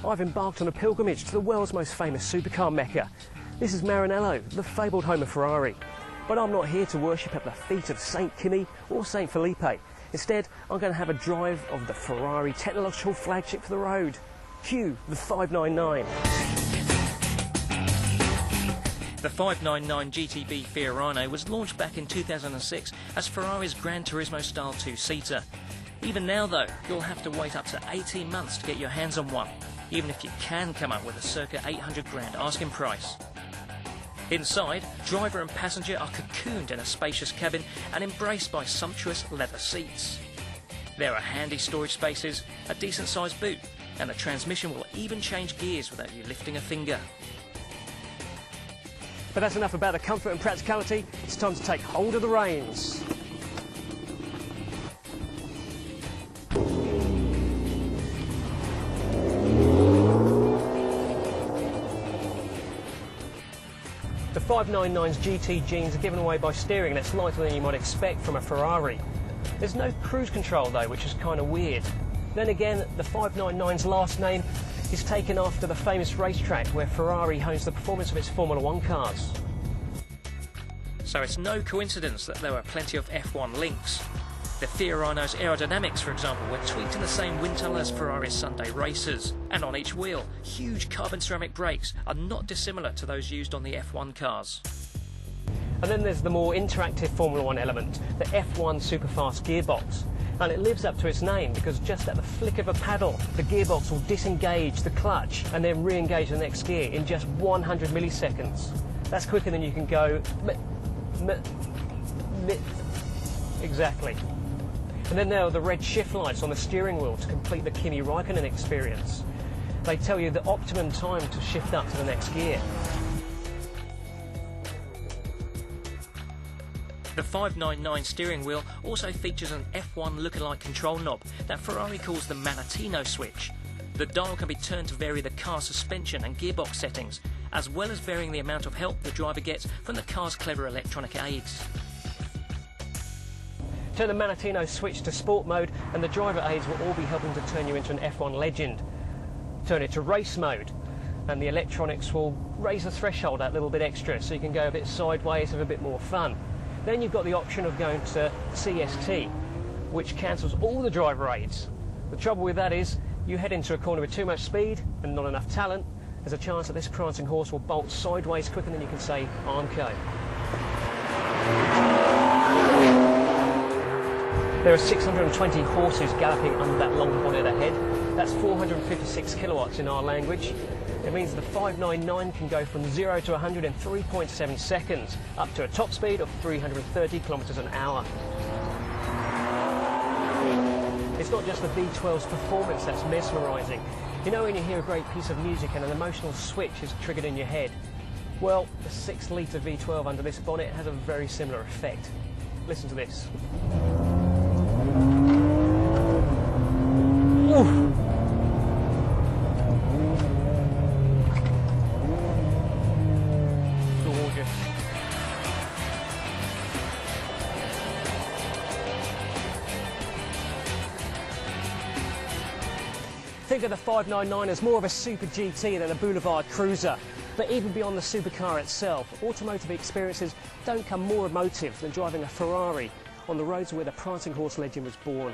I've embarked on a pilgrimage to the world's most famous supercar Mecca. This is Maranello, the fabled home of Ferrari. But I'm not here to worship at the feet of St. Kimi or St. Felipe. Instead, I'm going to have a drive of the Ferrari technological flagship for the road. Cue the 599. The 599 GTB Fiorano was launched back in 2006 as Ferrari's Gran Turismo-style two-seater. Even now, though, you'll have to wait up to 18 months to get your hands on one, even if you can come up with a circa 800 grand asking price. Inside, driver and passenger are cocooned in a spacious cabin and embraced by sumptuous leather seats. There are handy storage spaces, a decent-sized boot, and the transmission will even change gears without you lifting a finger. But that's enough about the comfort and practicality. It's time to take hold of the reins. The 599's GT genes are given away by steering, and it's lighter than you might expect from a Ferrari. There's no cruise control though, which is kind of weird. Then again, the 599's last name is taken after the famous racetrack where Ferrari hones the performance of its Formula 1 cars. So it's no coincidence that there were plenty of F1 links. The Fiorano's aerodynamics, for example, were tweaked in the wind tunnel as Ferrari's Sunday races. And on each wheel, huge carbon ceramic brakes are not dissimilar to those used on the F1 cars. And then there's the more interactive Formula 1 element, the F1 Superfast Gearbox. And it lives up to its name because just at the flick of a paddle, the gearbox will disengage the clutch and then re-engage the next gear in just 100 milliseconds. That's quicker than you can go... Exactly. And then there are the red shift lights on the steering wheel to complete the Kimi Raikkonen experience. They tell you the optimum time to shift up to the next gear. The 599 steering wheel also features an F1 lookalike control knob that Ferrari calls the Malatino switch. The dial can be turned to vary the car's suspension and gearbox settings, as well as varying the amount of help the driver gets from the car's clever electronic aids. Turn the Malatino switch to sport mode and the driver aids will all be helping to turn you into an F1 legend. Turn it to race mode and the electronics will raise the threshold that little bit extra so you can go a bit sideways, have a bit more fun. Then you've got the option of going to CST, which cancels all the driver aids. The trouble with that is you head into a corner with too much speed and not enough talent, there's a chance that this prancing horse will bolt sideways quicker than you can say Armco. There are 620 horses galloping under that long bonnet ahead. That's 456 kilowatts in our language. It means the 599 can go from 0 to 100 in 3.7 seconds, up to a top speed of 330 kilometers an hour. It's not just the V12's performance that's mesmerising. You know when you hear a great piece of music and an emotional switch is triggered in your head? Well, the 6-litre V12 under this bonnet has a very similar effect. Listen to this. Oof. Gorgeous. Think of the 599 as more of a super GT than a boulevard cruiser. But even beyond the supercar itself, automotive experiences don't come more emotive than driving a Ferrari on the roads where the prancing horse legend was born.